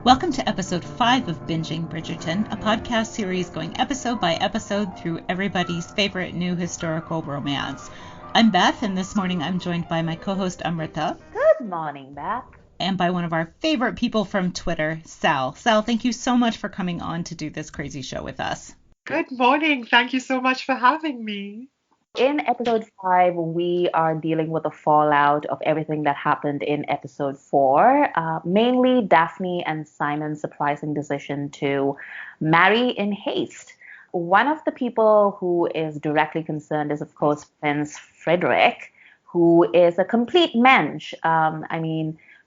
Welcome to episode 5 of Binging Bridgerton, a podcast series going episode by episode through everybody's favorite new historical romance. I'm Beth, and this morning I'm joined by my co-host Amrita. Good morning, Beth. And by one of our favorite people from Twitter, Sal. Sal, thank you so much for coming on to do this crazy show with us. Good morning. Thank you so much for having me. In episode 5, we are dealing with the fallout of everything that happened in episode 4, mainly Daphne and Simon's surprising decision to marry in haste. One of the people who is directly concerned is, of course, Prince Frederick, who is a complete mensch.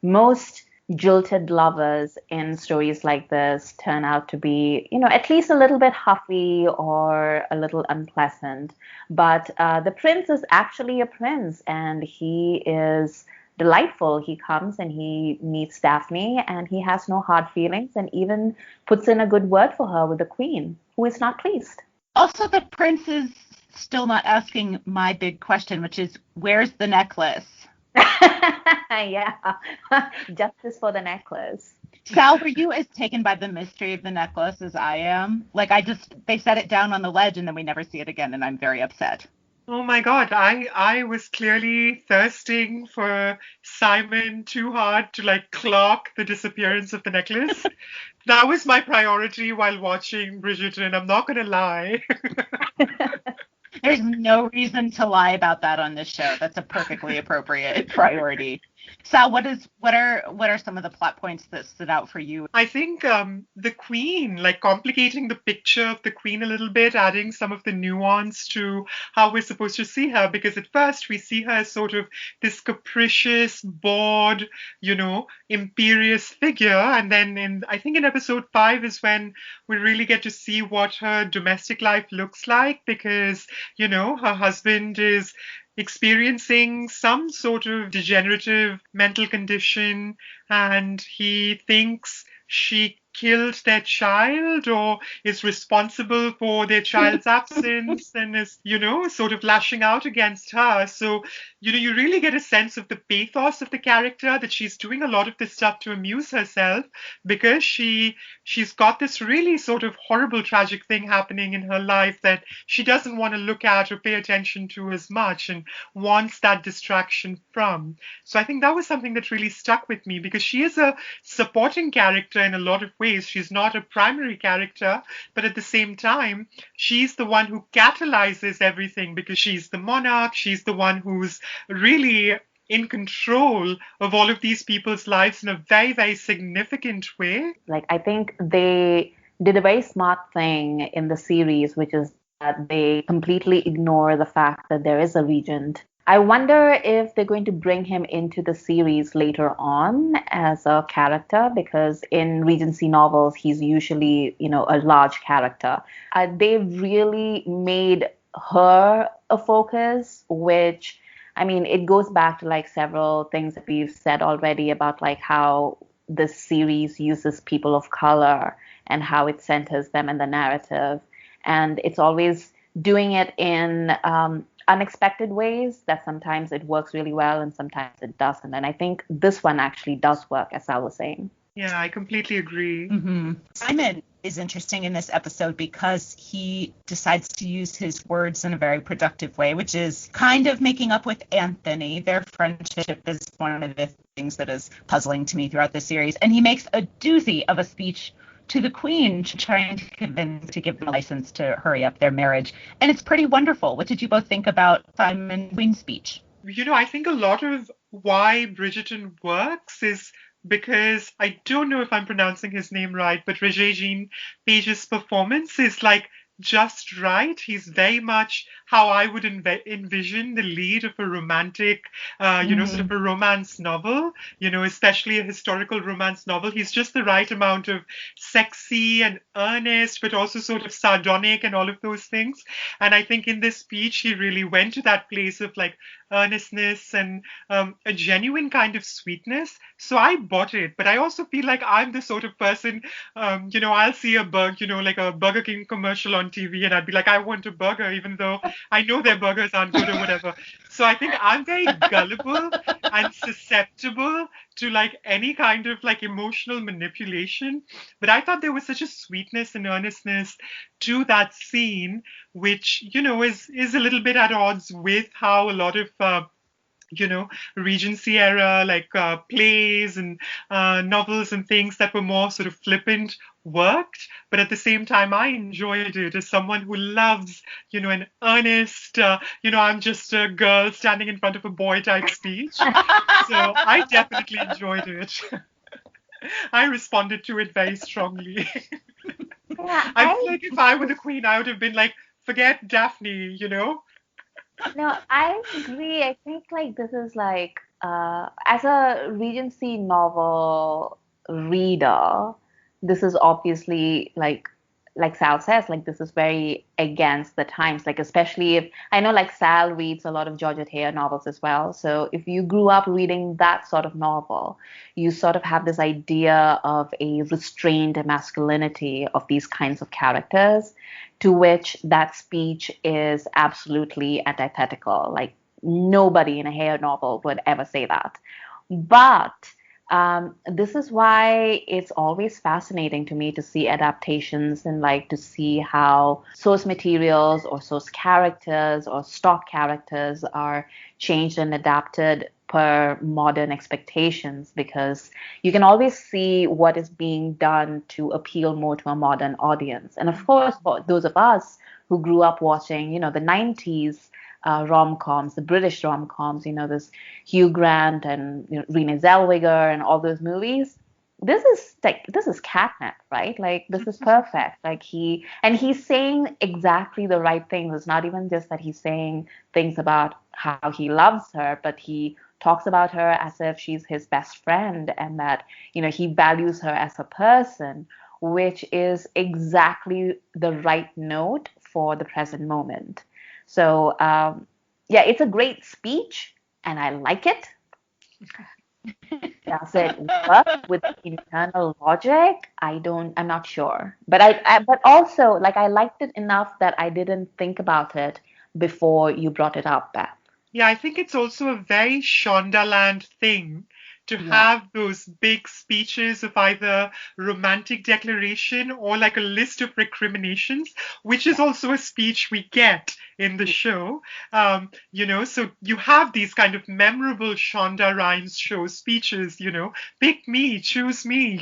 Most jilted lovers in stories like this turn out to be, at least a little bit huffy or a little unpleasant. But the prince is actually a prince, and he is delightful. He comes and he meets Daphne, and he has no hard feelings, and even puts in a good word for her with the queen, who is not pleased. Also, the prince is still not asking my big question, which is, where's the necklace? Yeah, justice for the necklace. Sal, were you as taken by the mystery of the necklace as I am? They set it down on the ledge and then we never see it again, and I'm very upset. Oh my God, I was clearly thirsting for Simon too hard to clock the disappearance of the necklace. That was my priority while watching Bridgerton, I'm not going to lie. There's no reason to lie about that on this show. That's a perfectly appropriate priority. Sal, what are some of the plot points that stood out for you? I think the queen, complicating the picture of the queen a little bit, adding some of the nuance to how we're supposed to see her, because at first we see her as sort of this capricious, bored, imperious figure, and then I think in episode 5 is when we really get to see what her domestic life looks like, because her husband is experiencing some sort of degenerative mental condition, and he thinks she killed their child or is responsible for their child's absence and is, sort of lashing out against her. So, you really get a sense of the pathos of the character, that she's doing a lot of this stuff to amuse herself because she's got this really sort of horrible, tragic thing happening in her life that she doesn't want to look at or pay attention to as much and wants that distraction from. So I think that was something that really stuck with me, because she is a supporting character in a lot of ways. She's not a primary character, but at the same time, she's the one who catalyzes everything, because she's the monarch. She's the one who's really in control of all of these people's lives in a very, very significant way. I think they did a very smart thing in the series, which is that they completely ignore the fact that there is a regent. I wonder if they're going to bring him into the series later on as a character, because in Regency novels, he's usually, a large character. They've really made her a focus, which, it goes back to several things that we've said already about how this series uses people of color and how it centers them in the narrative. And it's always doing it in unexpected ways that sometimes it works really well and sometimes it doesn't. And I think this one actually does work, as I was saying. Yeah, I completely agree. Mm-hmm. Simon is interesting in this episode because he decides to use his words in a very productive way, which is kind of making up with Anthony. Their friendship is one of the things that is puzzling to me throughout the series. And he makes a doozy of a speech to the queen, trying to convince to give them a license to hurry up their marriage. And it's pretty wonderful. What did you both think about Simon Queen's speech? I think a lot of why Bridgerton works is because, I don't know if I'm pronouncing his name right, but Regent Page's performance is just right. He's very much how I would envision the lead of a romantic, sort of a romance novel, especially a historical romance novel. He's just the right amount of sexy and earnest, but also sort of sardonic and all of those things. And I think in this speech, he really went to that place of earnestness and a genuine kind of sweetness. So I bought it, but I also feel like I'm the sort of person, I'll see a Burger King commercial on TV and I'd be like, I want a burger, even though I know their burgers aren't good or whatever. So I think I'm very gullible and susceptible to like any kind of like emotional manipulation. But I thought there was such a sweetness and earnestness to that scene, which, is a little bit at odds with how a lot of Regency era, like plays and novels and things that were more sort of flippant worked. But at the same time, I enjoyed it as someone who loves, an earnest, I'm just a girl standing in front of a boy type speech. So I definitely enjoyed it. I responded to it very strongly. Yeah, I feel like if I were the queen, I would have been like, forget Daphne, no, I agree. I think like this is like as a Regency novel reader, this is obviously like Sal says, like this is very against the times. Like especially if I know like Sal reads a lot of Georgette Heyer novels as well. So if you grew up reading that sort of novel, you sort of have this idea of a restrained masculinity of these kinds of characters, to which that speech is absolutely antithetical. Like nobody in a Heyer novel would ever say that. But this is why it's always fascinating to me to see adaptations and like to see how source materials or source characters or stock characters are changed and adapted per modern expectations, because you can always see what is being done to appeal more to a modern audience. And of course, for those of us who grew up watching, the 90s rom-coms, the British rom-coms, this Hugh Grant and Renee Zellweger and all those movies. This is catnip, right? Like this is perfect. Like he's saying exactly the right things. It's not even just that he's saying things about how he loves her, but he talks about her as if she's his best friend, and that he values her as a person, which is exactly the right note for the present moment. So yeah, it's a great speech, and I like it. Does it work with internal logic? I'm not sure. But also, like, I liked it enough that I didn't think about it before you brought it up, Beth. Yeah, I think it's also a very Shondaland thing to Yeah. have those big speeches of either romantic declaration or like a list of recriminations, which is also a speech we get in the show. So you have these kind of memorable Shonda Rhimes show speeches, pick me, choose me,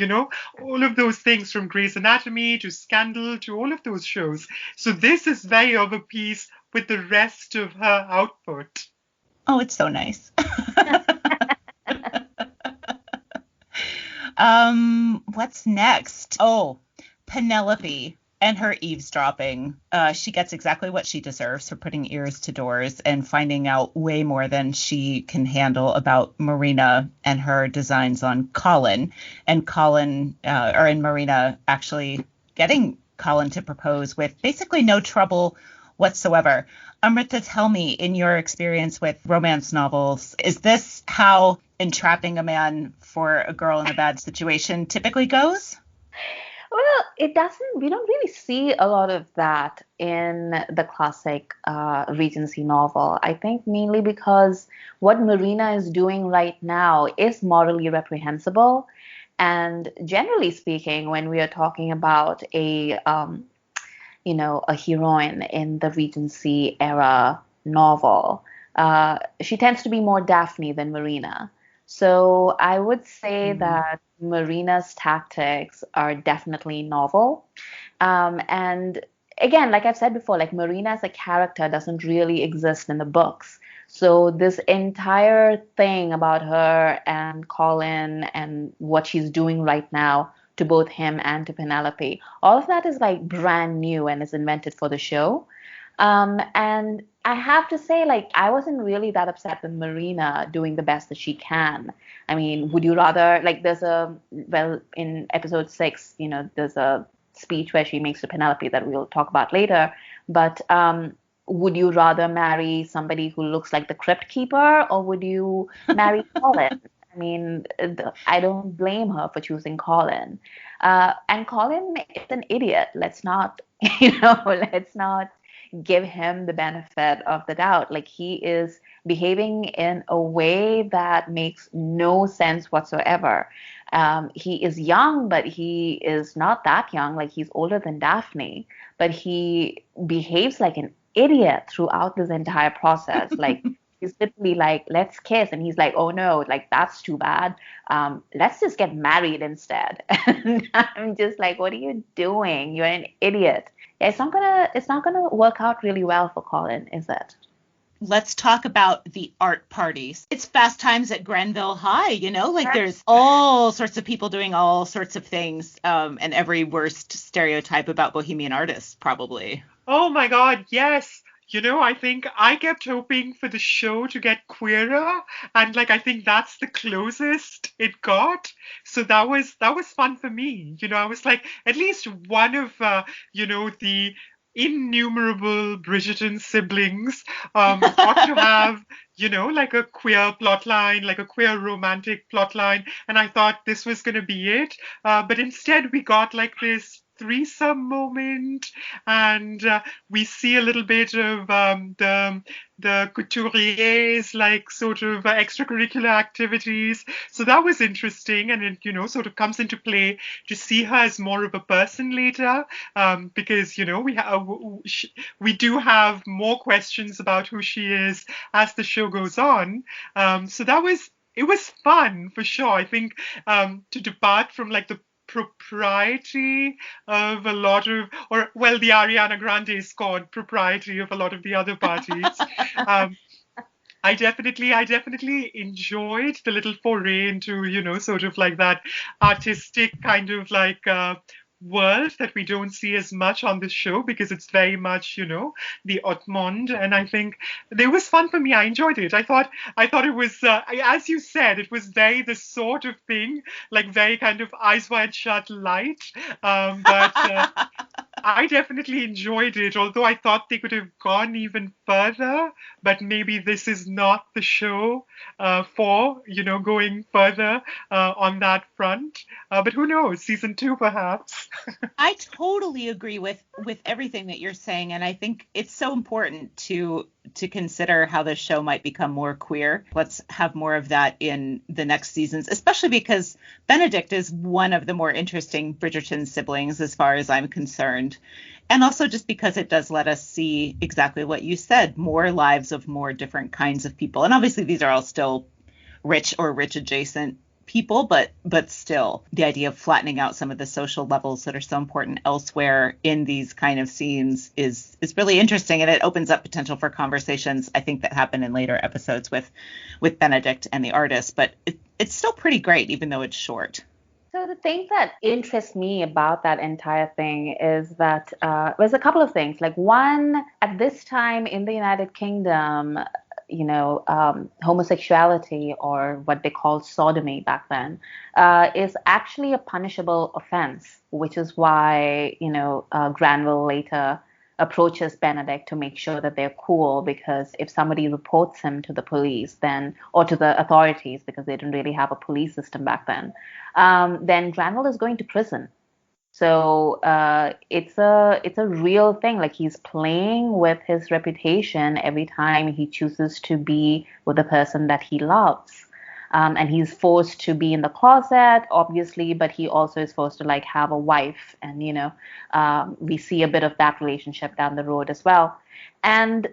all of those things from Grey's Anatomy to Scandal to all of those shows. So this is very of a piece with the rest of her output. Oh, it's so nice. What's next? Oh, Penelope and her eavesdropping. She gets exactly what she deserves for putting ears to doors and finding out way more than she can handle about Marina and her designs on Colin. And Marina actually getting Colin to propose with basically no trouble whatsoever. Amrita, tell me, in your experience with romance novels, is this how entrapping a man for a girl in a bad situation typically goes? Well, it doesn't. We don't really see a lot of that in the classic Regency novel. I think mainly because what Marina is doing right now is morally reprehensible. And generally speaking, when we are talking about a heroine in the Regency era novel, she tends to be more Daphne than Marina. So I would say that Marina's tactics are definitely novel. And again, like I've said before, like Marina as a character doesn't really exist in the books. So this entire thing about her and Colin and what she's doing right now to both him and to Penelope, all of that is like brand new and is invented for the show. And I have to say, like, I wasn't really that upset with Marina doing the best that she can. I mean, would you rather, like, in episode 6, there's a speech where she makes to Penelope that we'll talk about later. But would you rather marry somebody who looks like the crypt keeper, or would you marry Colin? I mean, I don't blame her for choosing Colin. And Colin is an idiot. Let's not, let's not give him the benefit of the doubt. Like, he is behaving in a way that makes no sense whatsoever. He is young, but he is not that young. Like, he's older than Daphne, but he behaves like an idiot throughout this entire process. Like, he's literally like, let's kiss. And he's like, oh no, like, that's too bad. Let's just get married instead. And I'm just like, what are you doing? You're an idiot. Yeah, it's not gonna work out really well for Colin, is it? Let's talk about the art parties. It's fast times at Granville High, like there's all sorts of people doing all sorts of things, and every worst stereotype about bohemian artists, probably. Oh my God, yes. I think I kept hoping for the show to get queerer, and like I think that's the closest it got. So that was fun for me. I was like, at least one of the innumerable Bridgerton siblings ought to have like a queer plot line, like a queer romantic plot line. And I thought this was going to be it. But instead we got like this threesome moment, and we see a little bit of the couturiers, like sort of extracurricular activities. So that was interesting, and it sort of comes into play to see her as more of a person later, because we do have more questions about who she is as the show goes on. So it was fun for sure. I think to depart from like the propriety of a lot of, or well, the Ariana Grande scored propriety of a lot of the other parties. I definitely enjoyed the little foray into, sort of like that artistic kind of like world that we don't see as much on this show, because it's very much, the haute monde. And I think it was fun for me. I enjoyed it. I thought it was, as you said, it was very the sort of thing, like very kind of eyes wide shut light. But I definitely enjoyed it, although I thought they could have gone even further. But maybe this is not the show for, going further on that front. But who knows? Season 2, perhaps. I totally agree with everything that you're saying, and I think it's so important to consider how the show might become more queer. Let's have more of that in the next seasons, especially because Benedict is one of the more interesting Bridgerton siblings as far as I'm concerned. And also just because it does let us see exactly what you said, more lives of more different kinds of people. And obviously these are all still rich or rich adjacent people, but still the idea of flattening out some of the social levels that are so important elsewhere in these kind of scenes is really interesting, and it opens up potential for conversations I think that happen in later episodes with Benedict and the artist. But it's still pretty great even though it's short. So the thing that interests me about that entire thing is that there's a couple of things. Like, one, at this time in the United Kingdom, homosexuality, or what they called sodomy back then, is actually a punishable offense, which is why, Granville later approaches Benedict to make sure that they're cool, because if somebody reports him to the police, then, or to the authorities, because they didn't really have a police system back then Granville is going to prison. So it's a real thing. Like, he's playing with his reputation every time he chooses to be with the person that he loves. And he's forced to be in the closet, obviously, but he also is forced to like have a wife. And, we see a bit of that relationship down the road as well. And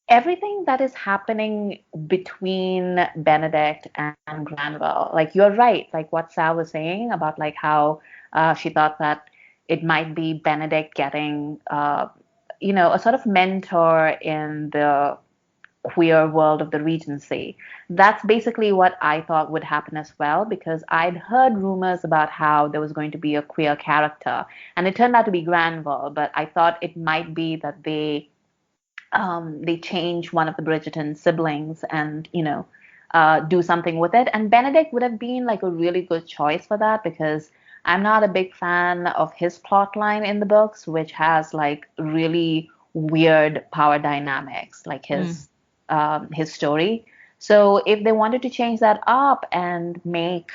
everything that is happening between Benedict and Granville, like, you're right, like what Sal was saying about like how she thought that it might be Benedict getting, a sort of mentor in the queer world of the Regency. That's basically what I thought would happen as well, because I'd heard rumors about how there was going to be a queer character, and it turned out to be Granville, but I thought it might be that they change one of the Bridgerton siblings and, do something with it. And Benedict would have been like a really good choice for that, because I'm not a big fan of his plot line in the books, which has like really weird power dynamics, like his story. So if they wanted to change that up and make,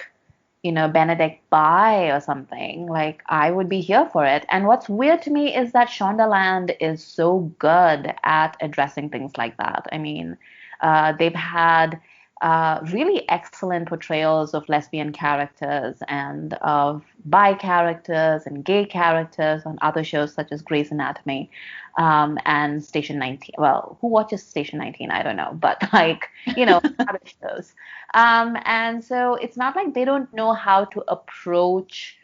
Benedict bi or something, like I would be here for it. And what's weird to me is that Shondaland is so good at addressing things like that. I mean, they've had really excellent portrayals of lesbian characters and of bi characters and gay characters on other shows such as Grey's Anatomy, and Station 19. Well, who watches Station 19? I don't know, but like, other shows. And so it's not like they don't know how to approach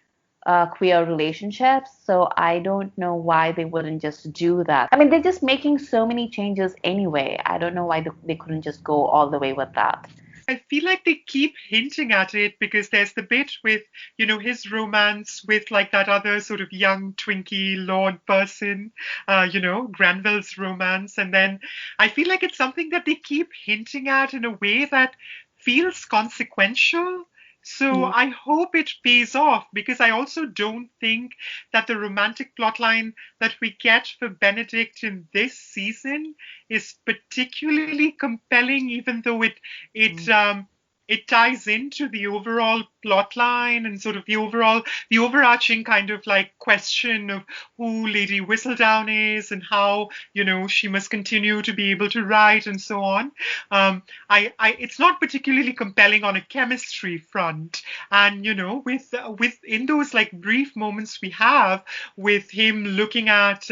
queer relationships. So I don't know why they wouldn't just do that. I mean, they're just making so many changes anyway. I don't know why they couldn't just go all the way with that. I feel like they keep hinting at it because there's the bit with, his romance with like that other sort of young Twinkie lord person, Granville's romance. And then I feel like it's something that they keep hinting at in a way that feels consequential. So I hope it pays off because I also don't think that the romantic plotline that we get for Benedict in this season is particularly compelling, even though it ties into the overall plotline and sort of the overarching kind of like question of who Lady Whistledown is and how, she must continue to be able to write and so on. It's not particularly compelling on a chemistry front. And, with in those like brief moments we have with him looking at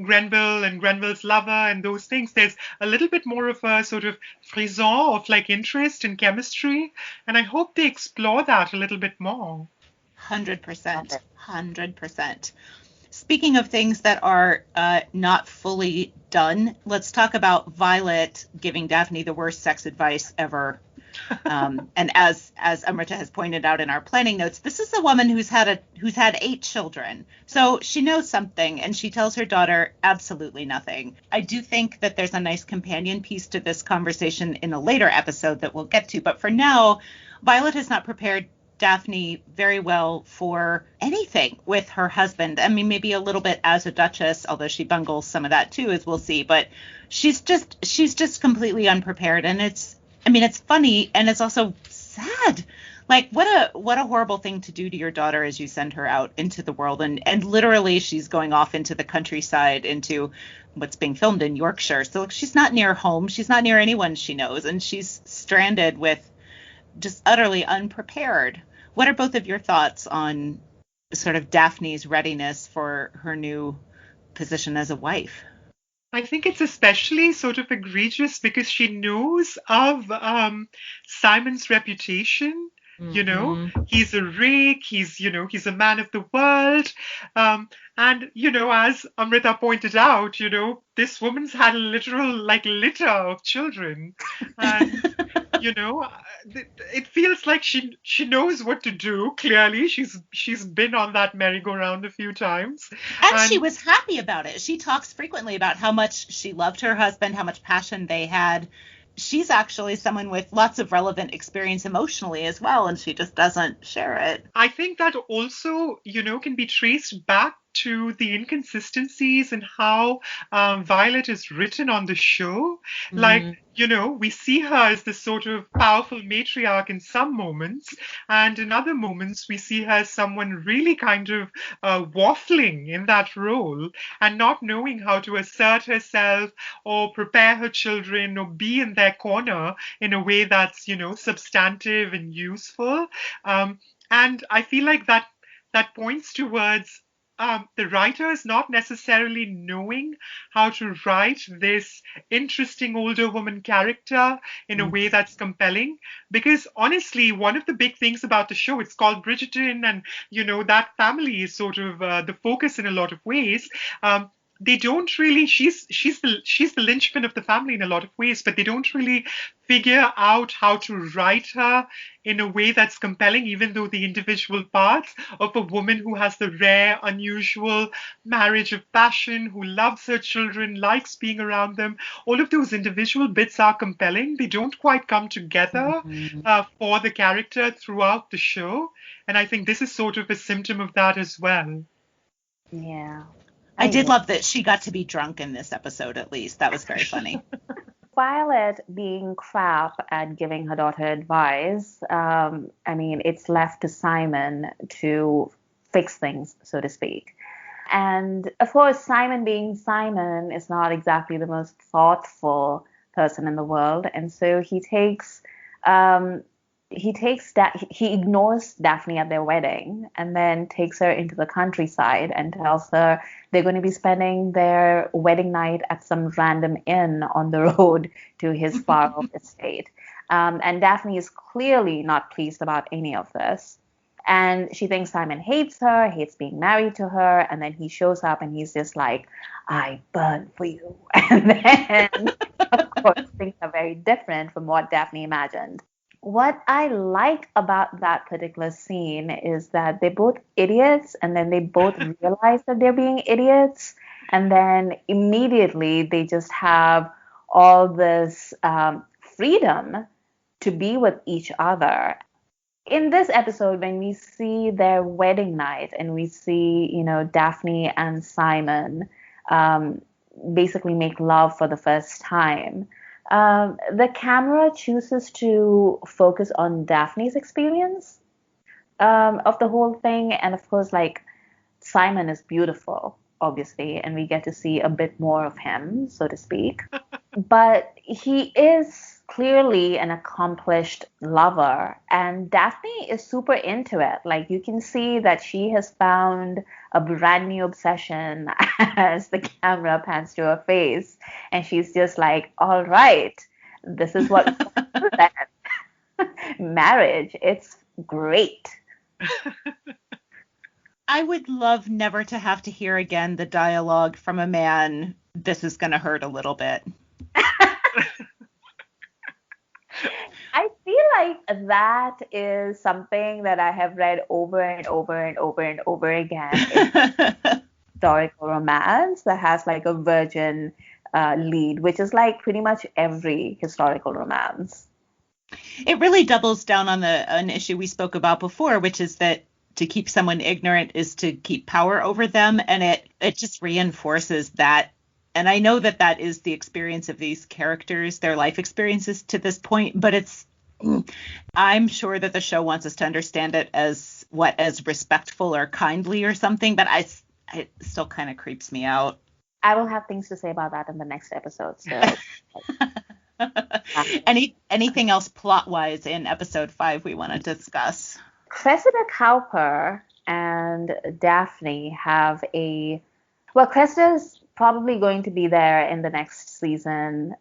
Grenville and Grenville's lover and those things, there's a little bit more of a sort of frisson of like interest in chemistry. And I hope they explore that a little bit more. 100%. 100%. Speaking of things that are not fully done, let's talk about Violet giving Daphne the worst sex advice ever. And as Amrita has pointed out in our planning notes, this is a woman who's had 8 children. So she knows something, and she tells her daughter absolutely nothing. I do think that there's a nice companion piece to this conversation in a later episode that we'll get to. But for now, Violet has not prepared Daphne very well for anything with her husband. I mean, maybe a little bit as a duchess, although she bungles some of that too, as we'll see. But she's just completely unprepared, and it's funny, and it's also sad. Like, what a horrible thing to do to your daughter as you send her out into the world, and literally she's going off into the countryside, into what's being filmed in Yorkshire. So she's not near home, she's not near anyone she knows, and she's stranded with just utterly unprepared. What are both of your thoughts on sort of Daphne's readiness for her new position as a wife? I think it's especially sort of egregious because she knows of Simon's reputation. He's a rake, he's a man of the world. And, as Amrita pointed out, this woman's had a literal like litter of children. And, it feels like she knows what to do. Clearly, she's been on that merry-go-round a few times. And she was happy about it. She talks frequently about how much she loved her husband, how much passion they had. She's actually someone with lots of relevant experience emotionally as well, and she just doesn't share it. I think that also, can be traced back to the inconsistencies in how Violet is written on the show. Like, we see her as this sort of powerful matriarch in some moments, and in other moments we see her as someone really kind of waffling in that role and not knowing how to assert herself or prepare her children or be in their corner in a way that's, substantive and useful. And I feel like that points towards the writers not necessarily knowing how to write this interesting older woman character in a way that's compelling. Because honestly, one of the big things about the show, it's called Bridgerton, and that family is sort of the focus in a lot of ways. They don't really, she's the linchpin of the family in a lot of ways, but they don't really figure out how to write her in a way that's compelling, even though the individual parts of a woman who has the rare, unusual marriage of passion, who loves her children, likes being around them, all of those individual bits are compelling. They don't quite come together for the character throughout the show. And I think this is sort of a symptom of that as well. Yeah. I did love that she got to be drunk in this episode, at least. That was very funny. Violet being crap at giving her daughter advice, I mean, it's left to Simon to fix things, so to speak. And of course, Simon being Simon is not exactly the most thoughtful person in the world, and so um, he ignores Daphne at their wedding and then takes her into the countryside and tells her they're going to be spending their wedding night at some random inn on the road to his far off estate. And Daphne is clearly not pleased about any of this. And she thinks Simon hates her, hates being married to her. And then he shows up and he's just like, I burn for you. And then, of course, things are very different from what Daphne imagined. What I like about that particular scene is that they're both idiots and then they both realize that they're being idiots. And then immediately they just have all this freedom to be with each other. In this episode, when we see their wedding night and we see, Daphne and Simon basically make love for the first time, the camera chooses to focus on Daphne's experience of the whole thing. And of course, like, Simon is beautiful, obviously, and we get to see a bit more of him, so to speak. But he is clearly an accomplished lover, and Daphne is super into it. Like, you can see that she has found a brand new obsession as the camera pans to her face, and she's just like, all right, this is what marriage, it's great. I would love never to have to hear again the dialogue from a man, this is going to hurt a little bit. I feel like that is something that I have read over and over and over and over again in historical romance that has like a virgin lead, which is like pretty much every historical romance. It really doubles down on an issue we spoke about before, which is that to keep someone ignorant is to keep power over them, and it just reinforces that. And I know that that is the experience of these characters, their life experiences to this point, but I'm sure that the show wants us to understand it as respectful or kindly or something, but it still kind of creeps me out. I will have things to say about that in the next episode. So. Anything else plot-wise in episode 5 we want to discuss? Cressida Cowper and Daphne have Cressida's probably going to be there in the next season.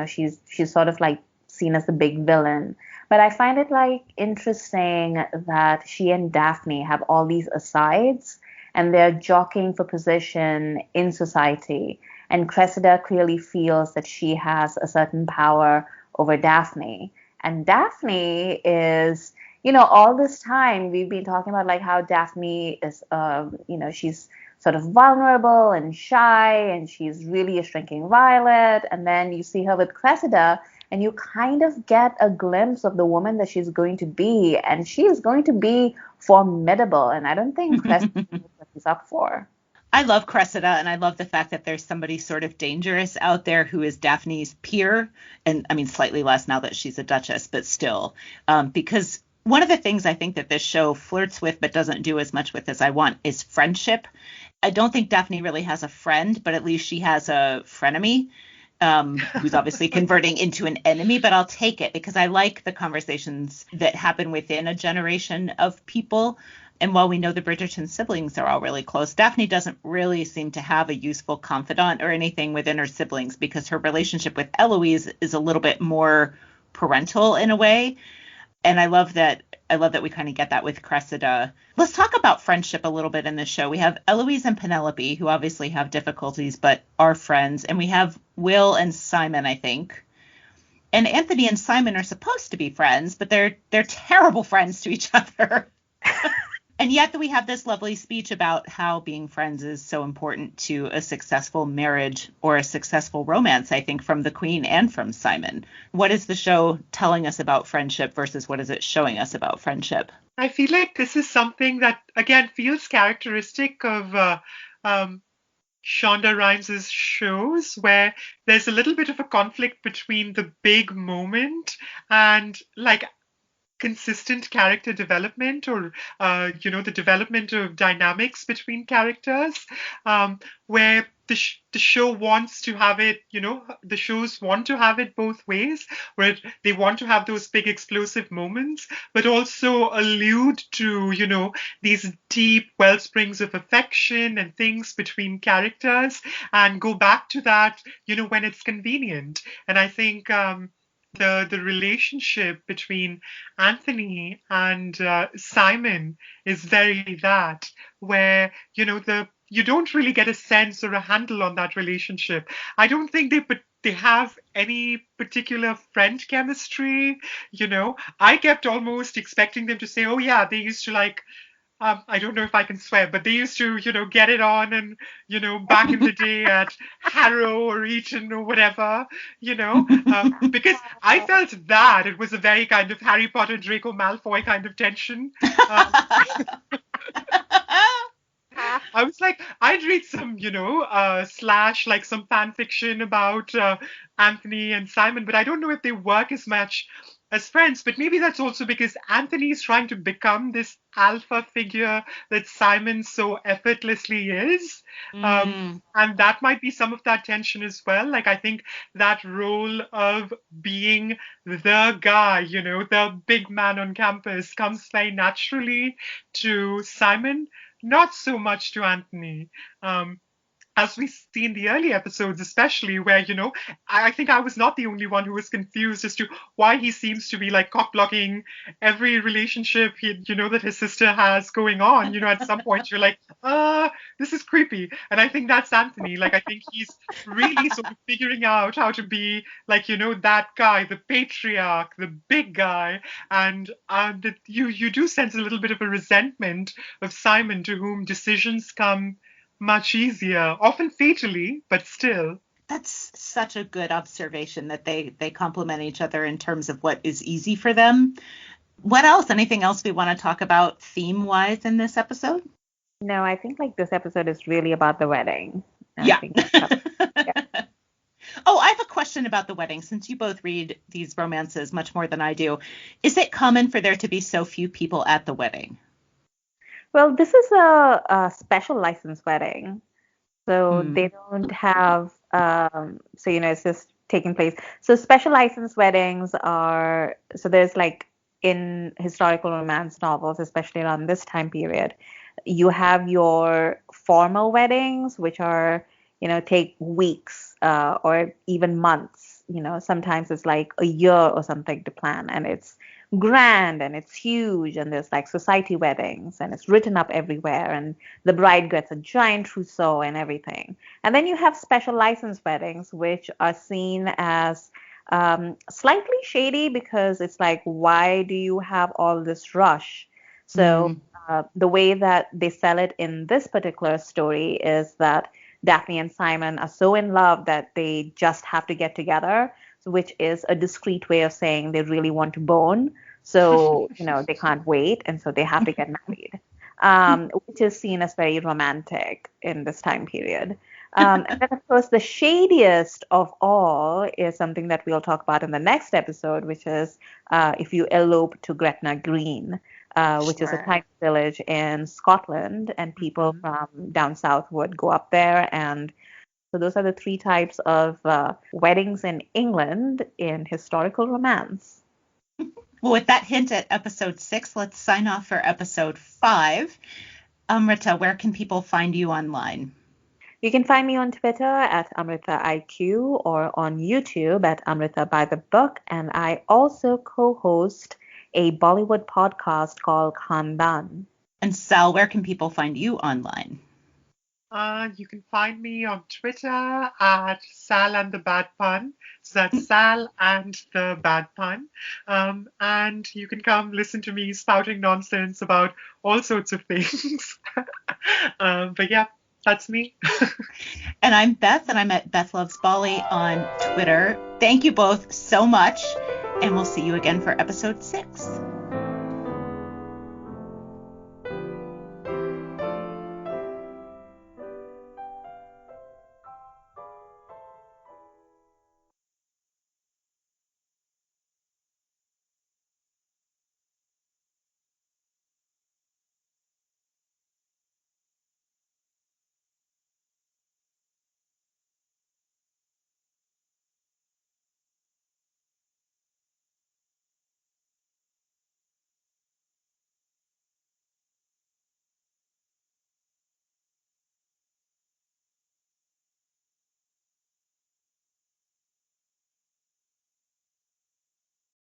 She's sort of like seen as the big villain. But I find it like interesting that she and Daphne have all these asides and they're jockeying for position in society. And Cressida clearly feels that she has a certain power over Daphne. And Daphne is, all this time we've been talking about like how Daphne is, she's sort of vulnerable and shy and she's really a shrinking violet. And then you see her with Cressida and you kind of get a glimpse of the woman that she's going to be. And she is going to be formidable. And I don't think Cressida knows what she's up for. I love Cressida, and I love the fact that there's somebody sort of dangerous out there who is Daphne's peer. And I mean, slightly less now that she's a duchess, but still, because one of the things I think that this show flirts with but doesn't do as much with as I want is friendship. I don't think Daphne really has a friend, but at least she has a frenemy who's obviously converting into an enemy. But I'll take it because I like the conversations that happen within a generation of people. And while we know the Bridgerton siblings are all really close, Daphne doesn't really seem to have a useful confidant or anything within her siblings because her relationship with Eloise is a little bit more parental in a way. And I love that we kind of get that with Cressida. Let's talk about friendship a little bit in this show. We have Eloise and Penelope, who obviously have difficulties but are friends. And we have Will and Simon, I think. And Anthony and Simon are supposed to be friends, but they're terrible friends to each other. And yet we have this lovely speech about how being friends is so important to a successful marriage or a successful romance, I think, from the Queen and from Simon. What is the show telling us about friendship versus what is it showing us about friendship? I feel like this is something that, again, feels characteristic of Shonda Rhimes' shows where there's a little bit of a conflict between the big moment and like consistent character development or the development of dynamics between characters, where the show wants to have it, the shows want to have it both ways, where they want to have those big explosive moments but also allude to these deep well springs of affection and things between characters, and go back to that when it's convenient. And I think the relationship between Anthony and Simon is very that, where you don't really get a sense or a handle on that relationship. I don't think they have any particular friend chemistry. I kept almost expecting them to say, oh yeah, they used to like I don't know if I can swear, but they used to, get it on, and, back in the day at Harrow or Eton or whatever, because I felt that it was a very kind of Harry Potter, Draco Malfoy kind of tension. I was like, I'd read some, slash, like some fan fiction about Anthony and Simon, but I don't know if they work as much as friends. But maybe that's also because Anthony's trying to become this alpha figure that Simon so effortlessly is. And that might be some of that tension as well. Like, I think that role of being the guy, the big man on campus comes very naturally to Simon, not so much to Anthony. As we see in the early episodes, especially where, I think I was not the only one who was confused as to why he seems to be like cock blocking every relationship that his sister has going on. At some point you're like, this is creepy. And I think that's Anthony. Like, I think he's really sort of figuring out how to be like, that guy, the patriarch, the big guy. And you do sense a little bit of a resentment of Simon, to whom decisions come much easier, often fatally, but still. That's such a good observation, that they complement each other in terms of what is easy for them. What else? Anything else we want to talk about theme-wise in this episode? No, I think like this episode is really about the wedding. Yeah. Oh, I have a question about the wedding. Since you both read these romances much more than I do, is it common for there to be so few people at the wedding? Well, this is a special license wedding, so they don't have, it's just taking place. So special license weddings are, so there's like in historical romance novels, especially around this time period, you have your formal weddings, which are, take weeks or even months. Sometimes it's like a year or something to plan, and it's grand and it's huge, and there's like society weddings and it's written up everywhere, and the bride gets a giant trousseau and everything. And then you have special license weddings, which are seen as slightly shady, because it's like, why do you have all this rush? So the way that they sell it in this particular story is that Daphne and Simon are so in love that they just have to get together, which is a discreet way of saying they really want to bone. So, they can't wait, and so they have to get married, which is seen as very romantic in this time period. And then, of course, the shadiest of all is something that we'll talk about in the next episode, which is if you elope to Gretna Green, which is a tiny village in Scotland, and people from down south would go up there. And so those are the three types of weddings in England in historical romance. Well, with that hint at episode 6, let's sign off for episode 5. Amrita, where can people find you online? You can find me on Twitter at AmritaIQ, or on YouTube at Amrita by the Book. And I also co-host a Bollywood podcast called Khandan. And Sal, where can people find you online? You can find me on Twitter at Sal and the Bad Pun. So that's Sal and the Bad Pun. And you can come listen to me spouting nonsense about all sorts of things. But yeah, that's me. And I'm Beth, and I'm at Beth Loves Bali on Twitter. Thank you both so much, and we'll see you again for episode 6.